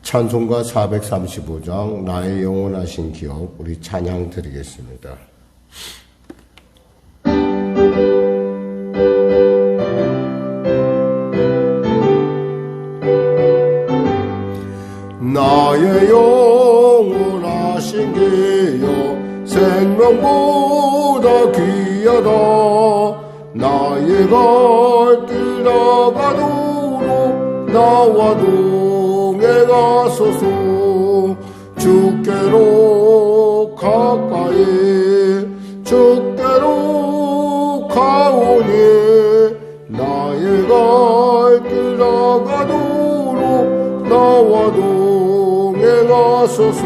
찬송가 435장 나의 영원하신 기업 우리 찬양 드리겠습니다. 나의 영원하신 기업 생명보다 귀하다. 나의 갈 길 나가도록 나와 동행하소서. 주께로 가까이 주께로 가오니 나의 갈 길 나가도록 나와 동행하소서.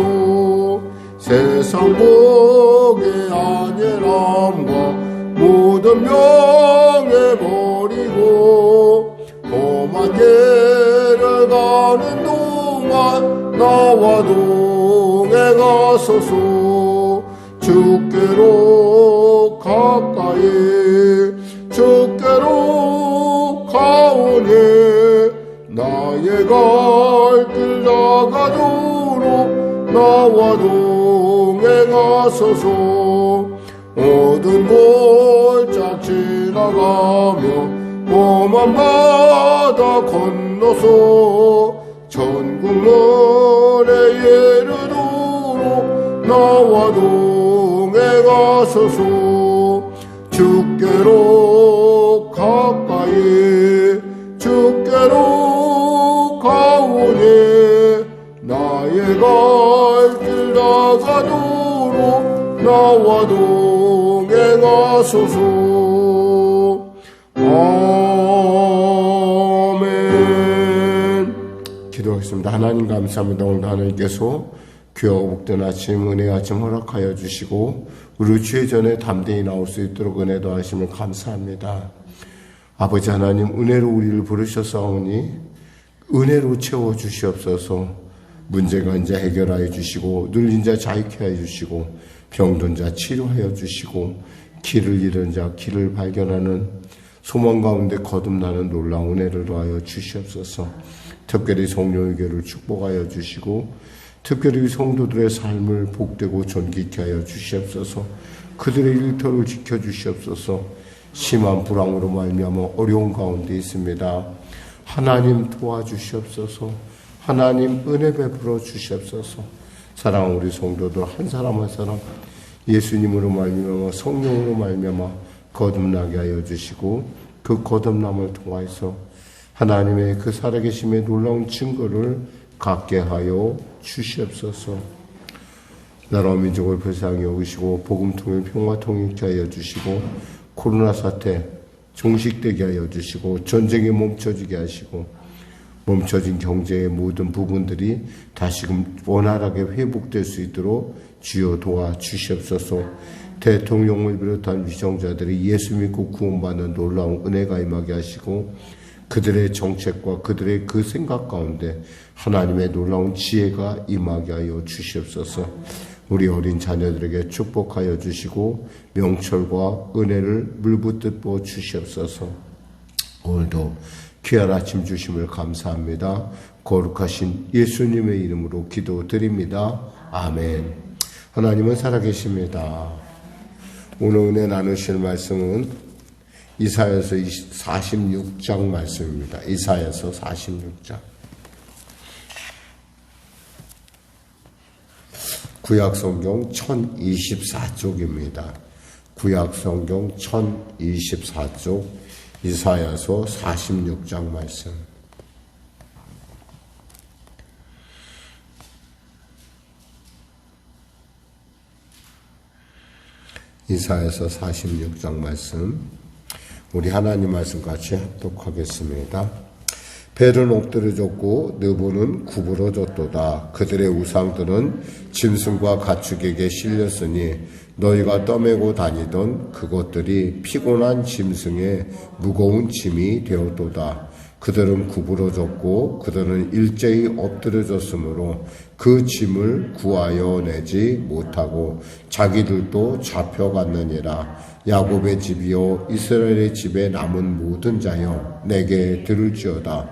세상 복의 안일함과 모든 명예 버리고 험한 길을 가는 동안 나와 동행하소서. 주께로 가까이 주께로 가오니 나의 갈 길 나가도록 나와 동행하소서. 모든 골짝 지나가며 험한 바다 건너서 천국문에 이르도록 나와 동행하소서. 주께로 가까이 주께로 가오니 나의 갈 길 나가도록 나와 동행하소서. 아멘. 기도하겠습니다. 하나님 감사합니다. 오늘 하나님께서 귀하고 복된 아침 은혜의 아침 허락하여 주시고 우리 주의 전에 담대히 나올 수 있도록 은혜도 하심을 감사합니다. 아버지 하나님 은혜로 우리를 부르셨사오니 은혜로 채워주시옵소서. 문제가 이제 해결하여 주시고 눌린 자 자유케 하여 주시고 병든 자 치료하여 주시고 길을 잃은 자 길을 발견하는 소망 가운데 거듭나는 놀라운 은혜를 더하여 주시옵소서. 특별히 성령의교를 축복하여 주시고 특별히 성도들의 삶을 복되고 존귀케 하여 주시옵소서. 그들의 일터를 지켜주시옵소서. 심한 불황으로 말미암아 어려운 가운데 있습니다. 하나님 도와주시옵소서. 하나님 은혜 베풀어 주시옵소서. 사랑하는 우리 성도들 한 사람 한 사람 예수님으로 말미암아 성령으로 말미암아 거듭나게 하여 주시고 그 거듭남을 통하여서 하나님의 그 살아계심의 놀라운 증거를 갖게 하여 주시옵소서. 나라와 민족을 불쌍히 여기시고 복음통일 평화통일케 하여 주시고 코로나 사태 종식되게 하여 주시고 전쟁이 멈춰지게 하시고 멈춰진 경제의 모든 부분들이 다시금 원활하게 회복될 수 있도록 주여 도와주시옵소서. 대통령을 비롯한 위정자들이 예수 믿고 구원받는 놀라운 은혜가 임하게 하시고 그들의 정책과 그들의 그 생각 가운데 하나님의 놀라운 지혜가 임하게 하여 주시옵소서. 우리 어린 자녀들에게 축복하여 주시고 명철과 은혜를 물붓듯 부어 주시옵소서. 오늘도 귀한 아침 주심을 감사합니다. 거룩하신 예수님의 이름으로 기도드립니다. 아멘. 하나님은 살아계십니다. 오늘 은혜 나누실 말씀은 이사야서 46장 말씀입니다. 이사야서 46장. 구약성경 1024쪽입니다. 구약성경 1024쪽 이사야서 46장 말씀. 이사야서 46장 말씀. 우리 하나님 말씀 같이 합독하겠습니다. 벨은 엎드려졌고 느보는 구부러졌도다. 그들의 우상들은 짐승과 가축에게 실렸으니 너희가 떠매고 다니던 그것들이 피곤한 짐승의 무거운 짐이 되었도다. 그들은 구부러졌고 그들은 일제히 엎드려졌으므로 그 짐을 구하여 내지 못하고 자기들도 잡혀갔느니라. 야곱의 집이요 이스라엘의 집에 남은 모든 자여 내게 들을지어다.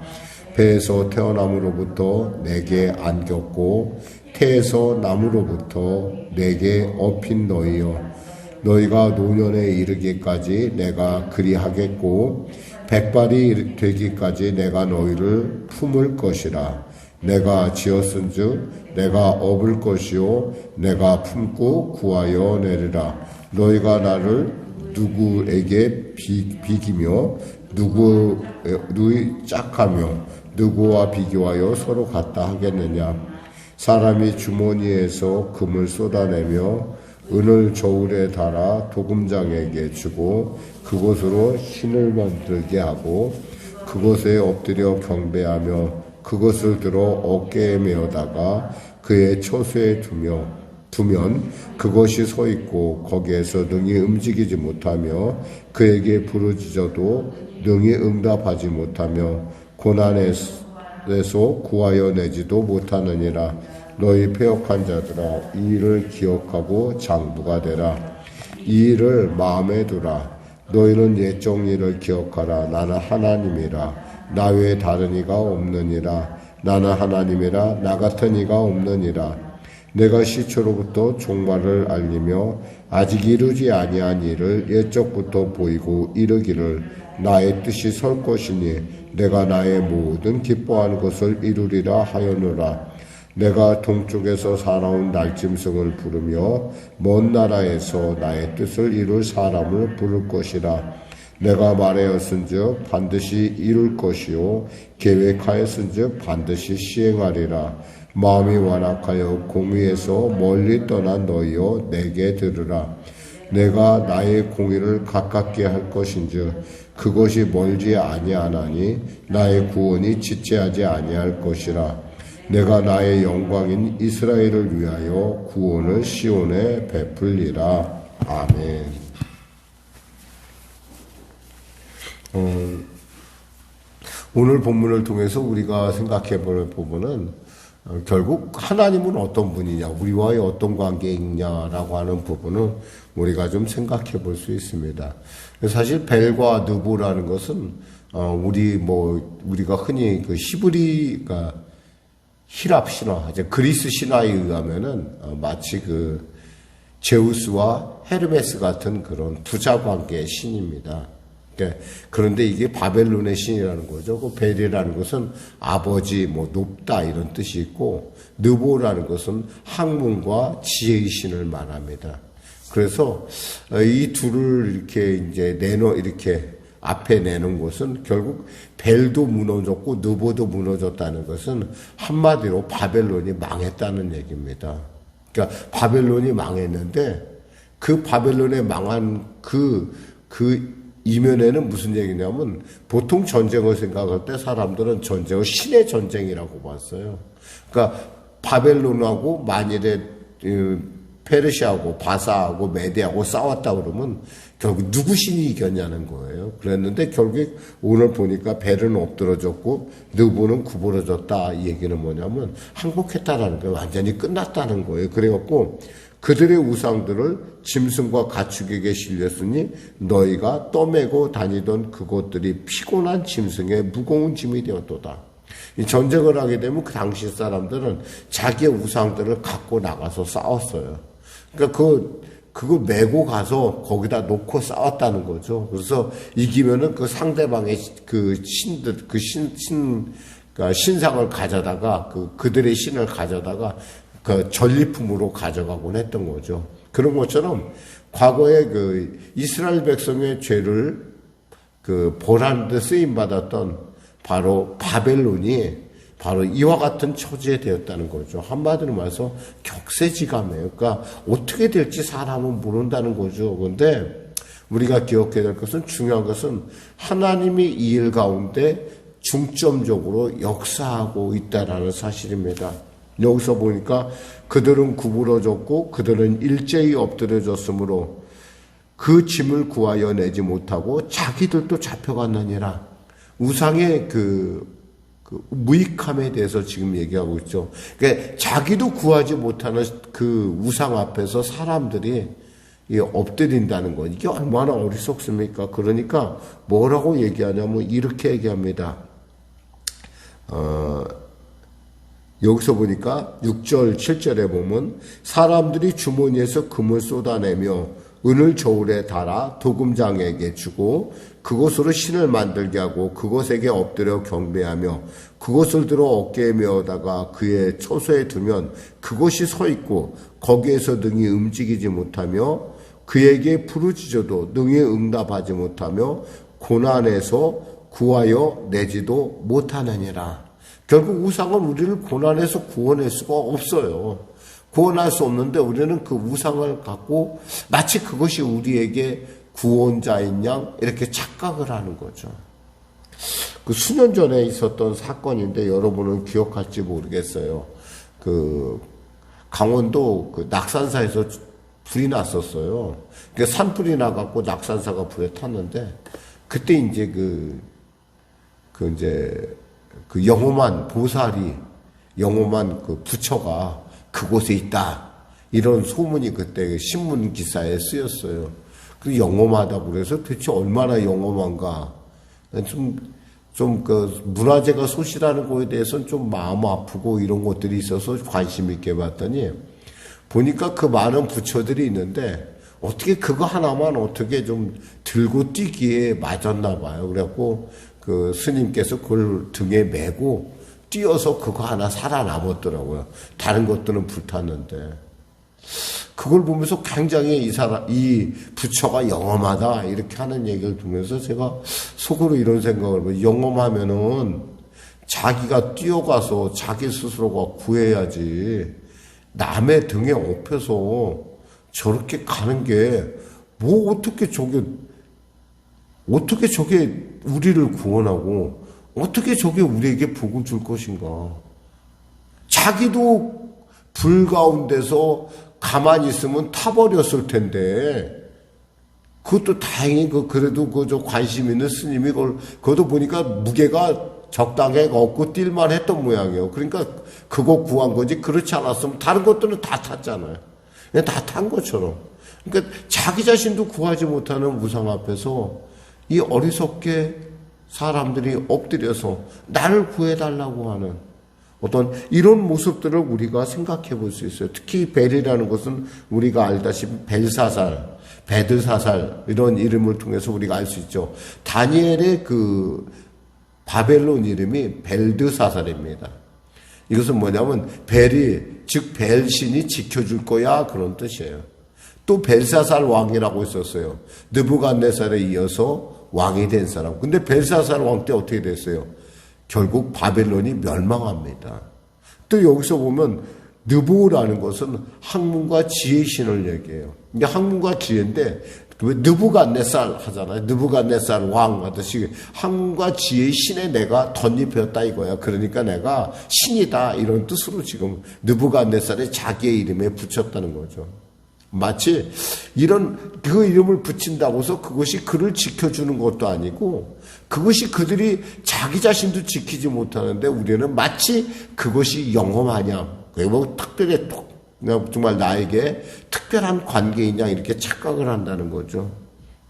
배에서 태어남으로부터 내게 안겼고 태에서 남으로부터 내게 업힌 너희여, 너희가 노년에 이르기까지 내가 그리하겠고 백발이 되기까지 내가 너희를 품을 것이라. 내가 지었은즉 내가 업을 것이요 내가 품고 구하여 내리라. 너희가 나를 누구에게 비기며 누구의 짝하며 누구와 비교하여 서로 같다 하겠느냐. 사람이 주머니에서 금을 쏟아내며 은을 저울에 달아 도금장에게 주고 그것으로 신을 만들게 하고 그것에 엎드려 경배하며 그것을 들어 어깨에 메어다가 그의 처소에 두면 그것이 서 있고 거기에서 능히 움직이지 못하며 그에게 부르짖어도 능히 응답하지 못하며 고난에서 구하여 내지도 못하느니라. 너희 패역한 자들아, 이 일을 기억하고 장부가 되라. 이 일을 마음에 두라. 너희는 옛적 일을 기억하라. 나는 하나님이라. 나 외에 다른 이가 없느니라. 나는 하나님이라. 나 같은 이가 없느니라. 내가 시초로부터 종말을 알리며 아직 이루지 아니한 일을 옛적부터 보이고 이르기를 나의 뜻이 설 것이니 내가 나의 모든 기뻐하는 것을 이루리라 하였노라. 내가 동쪽에서 사나운 날짐승을 부르며 먼 나라에서 나의 뜻을 이룰 사람을 부를 것이라. 내가 말하였은즉 반드시 이룰 것이요 계획하였은즉 반드시 시행하리라. 마음이 완악하여 공의에서 멀리 떠난 너희여 내게 들으라. 내가 나의 공의를 가깝게 할 것인즉 그것이 멀지 아니하나니 나의 구원이 지체하지 아니할 것이라. 내가 나의 영광인 이스라엘을 위하여 구원을 시온에 베풀리라. 아멘. 오늘 본문을 통해서 우리가 생각해 볼 부분은 결국 하나님은 어떤 분이냐, 우리와의 어떤 관계에 있냐라고 하는 부분을 우리가 좀 생각해 볼 수 있습니다. 사실 벨과 느보라는 것은 우리가 흔히 그 히브리가 히랍 신화, 이제 그리스 신화에 의하면은 마치 그 제우스와 헤르메스 같은 그런 부자 관계의 신입니다. 그런데 이게 바벨론의 신이라는 거죠. 그 벨이라는 것은 아버지, 높다 이런 뜻이 있고, 느보라는 것은 학문과 지혜의 신을 말합니다. 그래서 이 둘을 이렇게 앞에 내놓은 것은 결국 벨도 무너졌고 느보도 무너졌다는 것은 한마디로 바벨론이 망했다는 얘기입니다. 그러니까 바벨론이 망했는데 그 바벨론에 망한 그 이면에는 무슨 얘기냐면 보통 전쟁을 생각할 때 사람들은 전쟁을 신의 전쟁이라고 봤어요. 그러니까 바벨론하고 만일에 페르시아하고 바사하고 메대하고 싸웠다 그러면 결국 누구 신이 이겼냐는 거예요. 그랬는데 결국 오늘 보니까 벨은 엎드러졌고 느보는 구부러졌다. 이 얘기는 뭐냐면 항복했다라는 거예요. 완전히 끝났다는 거예요. 그래갖고 그들의 우상들을 짐승과 가축에게 실렸으니 너희가 떠매고 다니던 그것들이 피곤한 짐승의 무거운 짐이 되었도다. 이 전쟁을 하게 되면 그 당시 사람들은 자기의 우상들을 갖고 나가서 싸웠어요. 그러니까 그거 메고 가서 거기다 놓고 싸웠다는 거죠. 그래서 이기면은 그 상대방의 그 신들, 그러니까 신상을 가져다가 그들의 신을 가져다가 그 전리품으로 가져가곤 했던 거죠. 그런 것처럼 과거에 그 이스라엘 백성의 죄를 보라는 데 쓰임 받았던 바로 바벨론이 바로 이와 같은 처지에 되었다는 거죠. 한마디로 말해서 격세지감이에요. 그러니까 어떻게 될지 사람은 모른다는 거죠. 그런데 우리가 기억해야 될 것은, 중요한 것은 하나님이 이 일 가운데 중점적으로 역사하고 있다라는 사실입니다. 여기서 보니까 그들은 구부러졌고 그들은 일제히 엎드려졌으므로 그 짐을 구하여 내지 못하고 자기들도 잡혀갔느니라. 우상의 무익함에 대해서 지금 얘기하고 있죠. 그러니까 자기도 구하지 못하는 그 우상 앞에서 사람들이 엎드린다는 건 이게 얼마나 어리석습니까? 그러니까 뭐라고 얘기하냐면 이렇게 얘기합니다. 여기서 보니까 6절, 7절에 보면 사람들이 주머니에서 금을 쏟아내며 은을 저울에 달아 도금장에게 주고 그것으로 신을 만들게 하고 그것에게 엎드려 경배하며 그것을 들어 어깨에 메어다가 그의 처소에 두면 그것이 서 있고 거기에서 능히 움직이지 못하며 그에게 부르짖어도 능히 응답하지 못하며 고난에서 구하여 내지도 못하느니라. 결국 우상은 우리를 고난에서 구원할 수가 없어요. 구원할 수 없는데 우리는 그 우상을 갖고 마치 그것이 우리에게 구원자인 양 이렇게 착각을 하는 거죠. 그 수년 전에 있었던 사건인데 여러분은 기억할지 모르겠어요. 그 강원도 그 낙산사에서 불이 났었어요. 그 산불이 나갖고 낙산사가 불에 탔는데 그때 이제 그 영험한 보살이 영험한 그 부처가 그곳에 있다. 이런 소문이 그때 신문 기사에 쓰였어요. 그 영험하다고 그래서 대체 얼마나 영험한가. 그 문화재가 소실하는 거에 대해서는 좀 마음 아프고 이런 것들이 있어서 관심 있게 봤더니 보니까 그 많은 부처들이 있는데 어떻게 그거 하나만 어떻게 좀 들고 뛰기에 맞았나 봐요. 그래갖고 그 스님께서 그걸 등에 메고 뛰어서 그거 하나 살아남았더라고요. 다른 것들은 불탔는데. 그걸 보면서 굉장히 이 부처가 영험하다 이렇게 하는 얘기를 들으면서 제가 속으로 이런 생각을 해요. 영험하면은 자기가 뛰어가서 자기 스스로가 구해야지 남의 등에 업혀서 저렇게 가는 게 뭐 어떻게 저게 우리를 구원하고 어떻게 저게 우리에게 복을 줄 것인가. 자기도 불 가운데서 가만히 있으면 타버렸을 텐데 그것도 다행히 그래도 저 관심 있는 스님이 그것도 보니까 무게가 적당히 없고 뛸만 했던 모양이에요. 그러니까 그거 구한 거지 그렇지 않았으면 다른 것들은 다 탔잖아요. 그냥 다 탄 것처럼. 그러니까 자기 자신도 구하지 못하는 우상 앞에서 이 어리석게 사람들이 엎드려서 나를 구해달라고 하는 어떤 이런 모습들을 우리가 생각해 볼 수 있어요. 특히 벨이라는 것은 우리가 알다시피 벨사살, 베드사살 이런 이름을 통해서 우리가 알 수 있죠. 다니엘의 그 바벨론 이름이 벨드사살입니다. 이것은 뭐냐면 벨이 즉 벨신이 지켜줄 거야 그런 뜻이에요. 또 벨사살 왕이라고 있었어요. 느부갓네살에 이어서 왕이 된 사람. 근데 벨사살 왕 때 어떻게 됐어요? 결국 바벨론이 멸망합니다. 또 여기서 보면 느부라는 것은 학문과 지혜의 신을 얘기해요. 이게 학문과 지혜인데 왜 느부갓네살 하잖아요. 느부갓네살 왕 하듯이 학문과 지혜의 신에 내가 덧입혔다 이거야. 그러니까 내가 신이다 이런 뜻으로 지금 느부갓네살의 자기의 이름에 붙였다는 거죠. 마치 그 이름을 붙인다고 해서 그것이 그를 지켜주는 것도 아니고 그것이 그들이 자기 자신도 지키지 못하는데 우리는 마치 그것이 영험하냐, 뭐 특별히 정말 나에게 특별한 관계이냐 이렇게 착각을 한다는 거죠.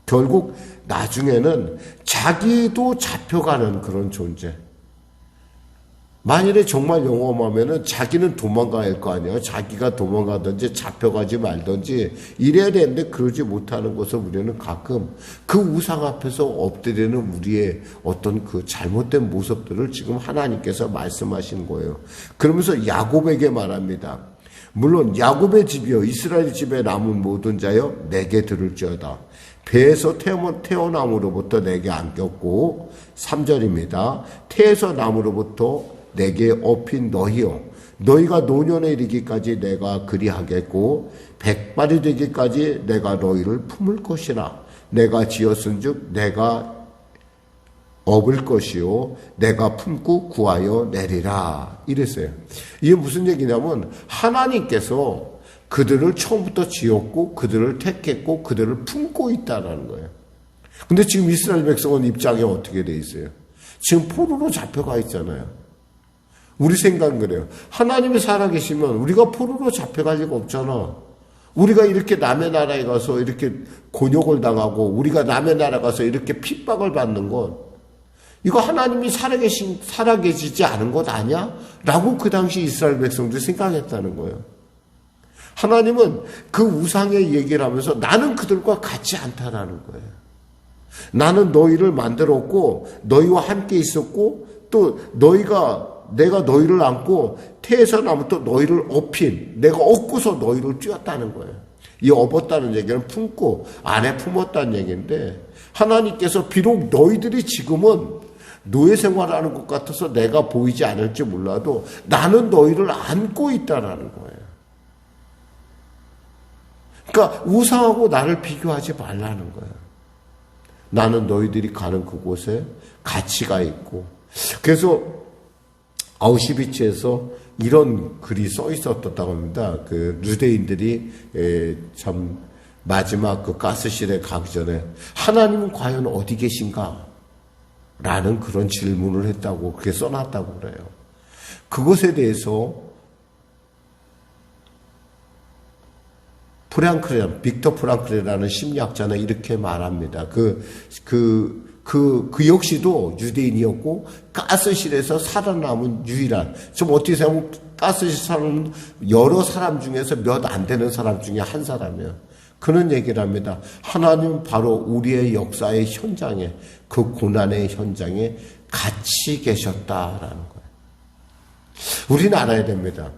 결국 나중에는 자기도 잡혀가는 그런 존재. 만일에 정말 영험하면은 자기는 도망가야 할 거 아니에요. 자기가 도망가든지 잡혀가지 말든지 이래야 되는데 그러지 못하는 것을 우리는 가끔 그 우상 앞에서 엎드리는 우리의 어떤 그 잘못된 모습들을 지금 하나님께서 말씀하시는 거예요. 그러면서 야곱에게 말합니다. 물론 야곱의 집이여 이스라엘 집에 남은 모든 자여 내게 들을지어다. 배에서 태어남으로부터 내게 안겼고 3절입니다. 태에서 남으로부터 내게 업힌 너희여 너희가 노년에 이르기까지 내가 그리하겠고 백발이 되기까지 내가 너희를 품을 것이라. 내가 지었은즉 내가 업을 것이요 내가 품고 구하여 내리라 이랬어요. 이게 무슨 얘기냐면 하나님께서 그들을 처음부터 지었고 그들을 택했고 그들을 품고 있다는 거예요. 근데 지금 이스라엘 백성은 입장이 어떻게 돼 있어요? 지금 포로로 잡혀가 있잖아요. 우리 생각은 그래요. 하나님이 살아계시면 우리가 포로로 잡혀갈 리가 없잖아. 우리가 이렇게 남의 나라에 가서 이렇게 곤욕을 당하고 우리가 남의 나라 가서 이렇게 핍박을 받는 건 이거 하나님이 살아계시지 않은 것 아니야? 라고 그 당시 이스라엘 백성들이 생각했다는 거예요. 하나님은 그 우상의 얘기를 하면서 나는 그들과 같지 않다라는 거예요. 나는 너희를 만들었고 너희와 함께 있었고 또 내가 너희를 안고 태에서 나부터 너희를 업힌 내가 업고서 너희를 띄웠다는 거예요. 이 업었다는 얘기는 품고 안에 품었다는 얘기인데 하나님께서 비록 너희들이 지금은 노예 생활하는 것 같아서 내가 보이지 않을지 몰라도 나는 너희를 안고 있다라는 거예요. 그러니까 우상하고 나를 비교하지 말라는 거예요. 나는 너희들이 가는 그곳에 가치가 있고 그래서 아우슈비츠에서 이런 글이 써 있었다고 합니다. 그 유대인들이 참 마지막 그 가스실에 가기 전에 하나님은 과연 어디 계신가? 라는 그런 질문을 했다고 그렇게 써놨다고 그래요. 그것에 대해서 빅터 프랑클이라는 심리학자는 이렇게 말합니다. 그 역시도 유대인이었고, 가스실에서 살아남은 유일한, 좀 어떻게 생각하면 가스실 살아남은 여러 사람 중에서 몇 안 되는 사람 중에 한 사람이에요. 그는 얘기를 합니다. 하나님은 바로 우리의 역사의 현장에, 그 고난의 현장에 같이 계셨다라는 거예요. 우리는 알아야 됩니다.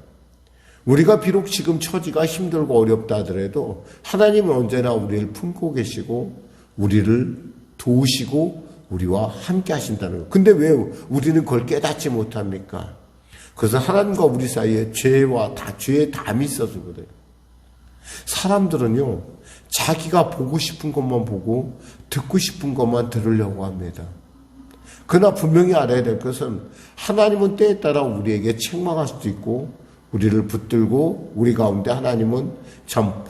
우리가 비록 지금 처지가 힘들고 어렵다 하더라도 하나님은 언제나 우리를 품고 계시고 우리를 도우시고 우리와 함께 하신다는 거예요. 근데 왜 우리는 그걸 깨닫지 못합니까? 그래서 하나님과 우리 사이에 죄의 담이 있어서 그래요. 사람들은요, 자기가 보고 싶은 것만 보고 듣고 싶은 것만 들으려고 합니다. 그러나 분명히 알아야 될 것은 하나님은 때에 따라 우리에게 책망할 수도 있고 우리를 붙들고 우리 가운데 하나님은 참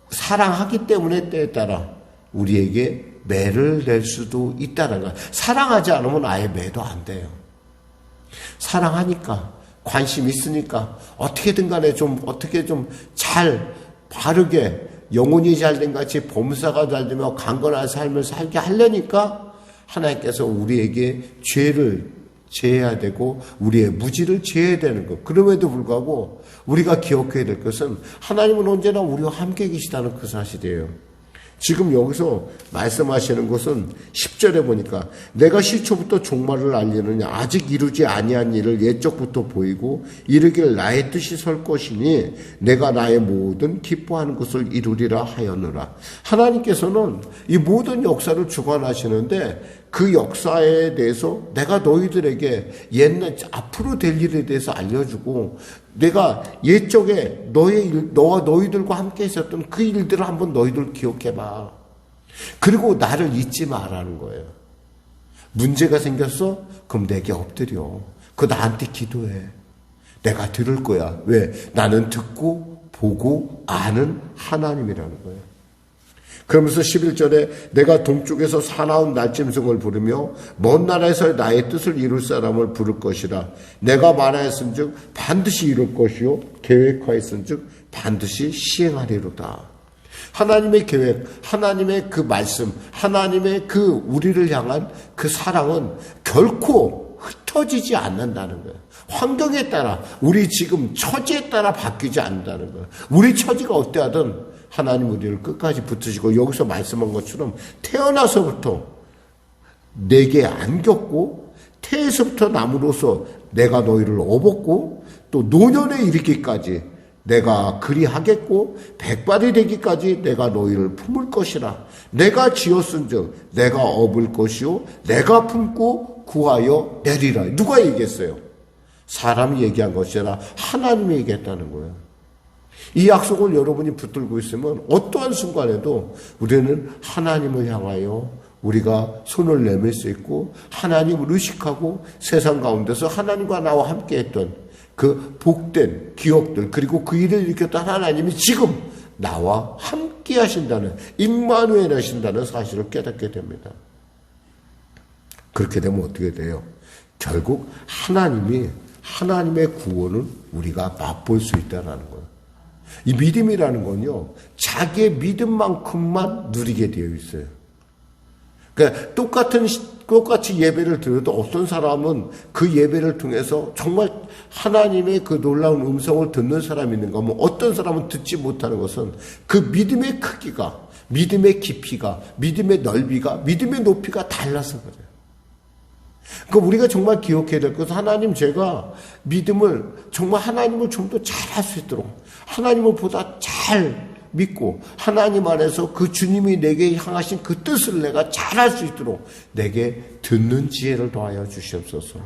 사랑하기 때문에 때에 따라 우리에게 매를 낼 수도 있다는 거예요. 사랑하지 않으면 아예 매도 안 돼요. 사랑하니까 관심 있으니까 어떻게든 간에 어떻게 좀 잘 바르게 영혼이 잘된 같이 범사가 잘되며 강건한 삶을 살게 하려니까 하나님께서 우리에게 죄를 제해야 되고 우리의 무지를 제해야 되는 것. 그럼에도 불구하고 우리가 기억해야 될 것은 하나님은 언제나 우리와 함께 계시다는 그 사실이에요. 지금 여기서 말씀하시는 것은 10절에 보니까 내가 시초부터 종말을 알리느냐 아직 이루지 아니한 일을 옛적부터 보이고 이르길 나의 뜻이 설 것이니 내가 나의 모든 기뻐하는 것을 이루리라 하였느라. 하나님께서는 이 모든 역사를 주관하시는데 그 역사에 대해서 내가 너희들에게 앞으로 될 일에 대해서 알려주고 내가 옛적에 너와 너희들과 함께 있었던 그 일들을 한번 너희들 기억해봐. 그리고 나를 잊지 마라는 거예요. 문제가 생겼어? 그럼 내게 엎드려. 나한테 기도해. 내가 들을 거야. 왜? 나는 듣고 보고 아는 하나님이라는 거예요. 그러면서 11절에 내가 동쪽에서 사나운 날짐승을 부르며 먼 나라에서 나의 뜻을 이룰 사람을 부를 것이라. 내가 말하였은즉 반드시 이룰 것이요 계획하였은즉 반드시 시행하리로다. 하나님의 계획, 하나님의 그 말씀, 하나님의 그 우리를 향한 그 사랑은 결코 흩어지지 않는다는 거예요. 환경에 따라 우리 지금 처지에 따라 바뀌지 않는다는 거예요. 우리 처지가 어때하든 하나님 우리를 끝까지 붙으시고 여기서 말씀한 것처럼 태어나서부터 내게 안겼고 태에서부터 남으로서 내가 너희를 업었고 또 노년에 이르기까지 내가 그리하겠고 백발이 되기까지 내가 너희를 품을 것이라. 내가 지었은즉 내가 업을 것이요 내가 품고 구하여 내리라. 누가 얘기했어요? 사람이 얘기한 것이 아니라 하나님이 얘기했다는 거예요. 이 약속을 여러분이 붙들고 있으면 어떠한 순간에도 우리는 하나님을 향하여 우리가 손을 내밀 수 있고 하나님을 의식하고 세상 가운데서 하나님과 나와 함께 했던 그 복된 기억들 그리고 그 일을 일으켰던 하나님이 지금 나와 함께 하신다는 임마누엘 하신다는 사실을 깨닫게 됩니다. 그렇게 되면 어떻게 돼요? 결국 하나님의 구원을 우리가 맛볼 수 있다는 거예요. 이 믿음이라는 건요, 자기의 믿음만큼만 누리게 되어 있어요. 그러니까 똑같이 예배를 드려도 어떤 사람은 그 예배를 통해서 정말 하나님의 그 놀라운 음성을 듣는 사람이 있는가 하면 어떤 사람은 듣지 못하는 것은 그 믿음의 크기가, 믿음의 깊이가, 믿음의 넓이가, 믿음의 높이가 달라서 그래요. 그러니까 우리가 정말 기억해야 될 것은 하나님, 제가 믿음을 정말 하나님을 좀 더 잘할 수 있도록, 하나님을 보다 잘 믿고 하나님 안에서 그 주님이 내게 향하신 그 뜻을 내가 잘할 수 있도록 내게 듣는 지혜를 더하여 주시옵소서.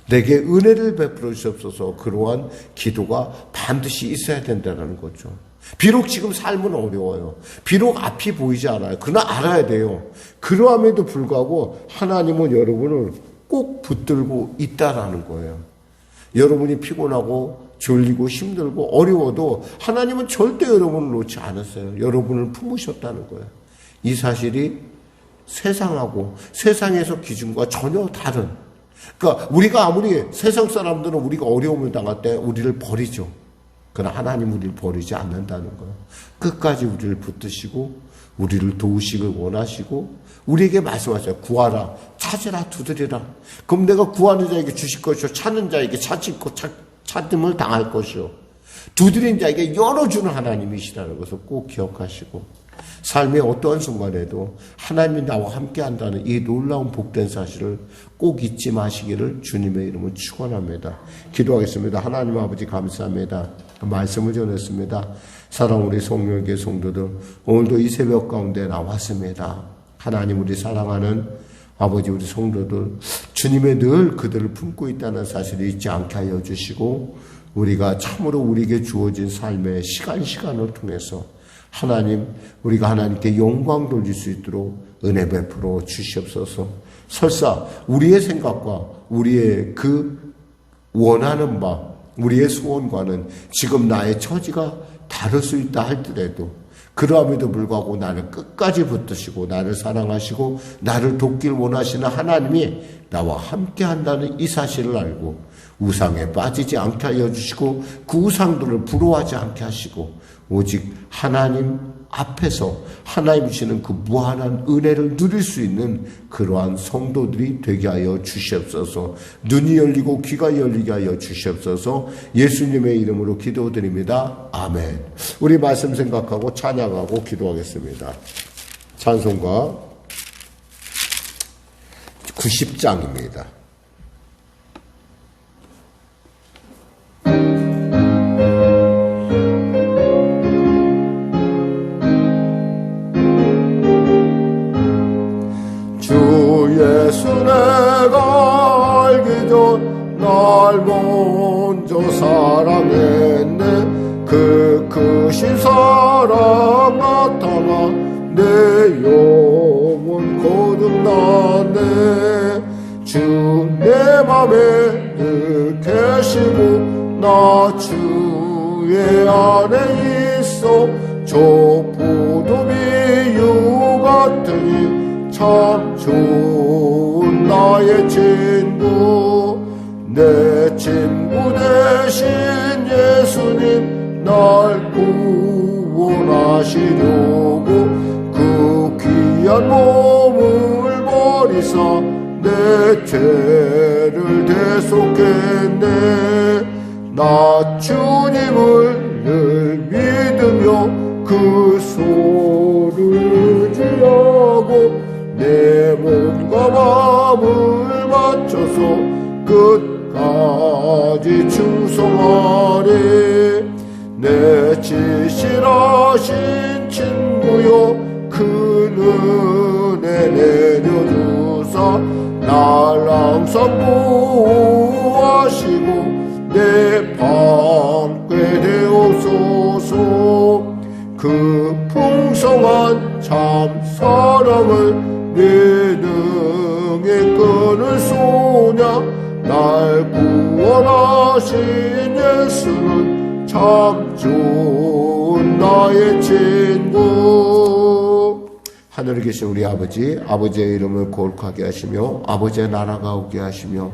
내게 은혜를 베풀어 주시옵소서. 그러한 기도가 반드시 있어야 된다는 거죠. 비록 지금 삶은 어려워요. 비록 앞이 보이지 않아요. 그러나 알아야 돼요. 그러함에도 불구하고 하나님은 여러분을 꼭 붙들고 있다라는 거예요. 여러분이 피곤하고 졸리고 힘들고 어려워도 하나님은 절대 여러분을 놓지 않았어요. 여러분을 품으셨다는 거예요. 이 사실이 세상하고 세상에서 기준과 전혀 다른, 그러니까 우리가 아무리 세상 사람들은 우리가 어려움을 당할 때 우리를 버리죠. 그러나 하나님 우리를 버리지 않는다는 거예요. 끝까지 우리를 붙드시고 우리를 도우시길 원하시고 우리에게 말씀하셔요. 구하라, 찾으라, 두드리라. 그럼 내가 구하는 자에게 주실 것이요, 찾는 자에게 찾음을 당할 것이요, 두드린 자에게 열어주는 하나님이시라는 것을 꼭 기억하시고 삶의 어떠한 순간에도 하나님이 나와 함께한다는 이 놀라운 복된 사실을 꼭 잊지 마시기를 주님의 이름으로 축원합니다. 기도하겠습니다. 하나님 아버지 감사합니다. 말씀을 전했습니다. 사랑 우리 성령교회 성도들, 오늘도 이 새벽 가운데 나왔습니다. 하나님, 우리 사랑하는 아버지, 우리 성도들, 주님의 늘 그들을 품고 있다는 사실을 잊지 않게 하여 주시고 우리가 참으로 우리에게 주어진 삶의 시간을 통해서 하나님, 우리가 하나님께 영광 돌릴 수 있도록 은혜 베풀어 주시옵소서. 설사 우리의 생각과 우리의 그 원하는 바, 우리의 소원과는 지금 나의 처지가 다를 수 있다 할지라도 그러함에도 불구하고 나를 끝까지 붙드시고 나를 사랑하시고 나를 돕길 원하시는 하나님이 나와 함께 한다는 이 사실을 알고 우상에 빠지지 않게 하여 주시고 그 우상들을 부러워하지 않게 하시고 오직 하나님 앞에서 하나님 주시는 그 무한한 은혜를 누릴 수 있는 그러한 성도들이 되게 하여 주시옵소서. 눈이 열리고 귀가 열리게 하여 주시옵소서. 예수님의 이름으로 기도드립니다. 아멘. 우리 말씀 생각하고 찬양하고 기도하겠습니다. 찬송가 90장입니다. 예수 내가 알기 전 날 먼저 사랑했네. 그 크신 사랑 나타나 내 영혼 거듭나네. 주 내 맘에 늘 계시고 나 주의 안에 있어. 저 포도비유 같으니 참 좋은 나의 친구. 내 친구 대신 예수님 날 구원하시려고 그 귀한 몸을 버리사 내 죄를 대속했네. 나 주님을 늘 믿으며 그 소를 의지하고 내 몸과 마음을 맞춰서 끝까지 충성하리. 내 지실하신 친구여 그 은혜 내려주사 날 항상 보호하시고 내 방패 되옵소서. 그 풍성한 참 사랑을 믿음의 끈을 쏘냐. 날 구원하신 예수는 참 좋은 나의 친구. 하늘에 계신 우리 아버지, 아버지의 이름을 거룩하게 하시며 아버지의 나라가 오게 하시며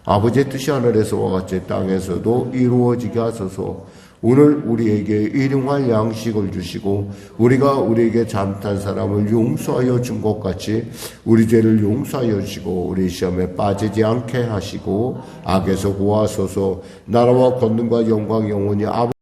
아버지의 뜻이 하늘에서와 같이 땅에서도 이루어지게 하소서. 오늘 우리에게 일용할 양식을 주시고 우리가 우리에게 잘못한 사람을 용서하여 준 것 같이 우리 죄를 용서하여 주시고 우리 시험에 빠지지 않게 하시고 악에서 구하소서. 나라와 권능과 영광 영원히 아버지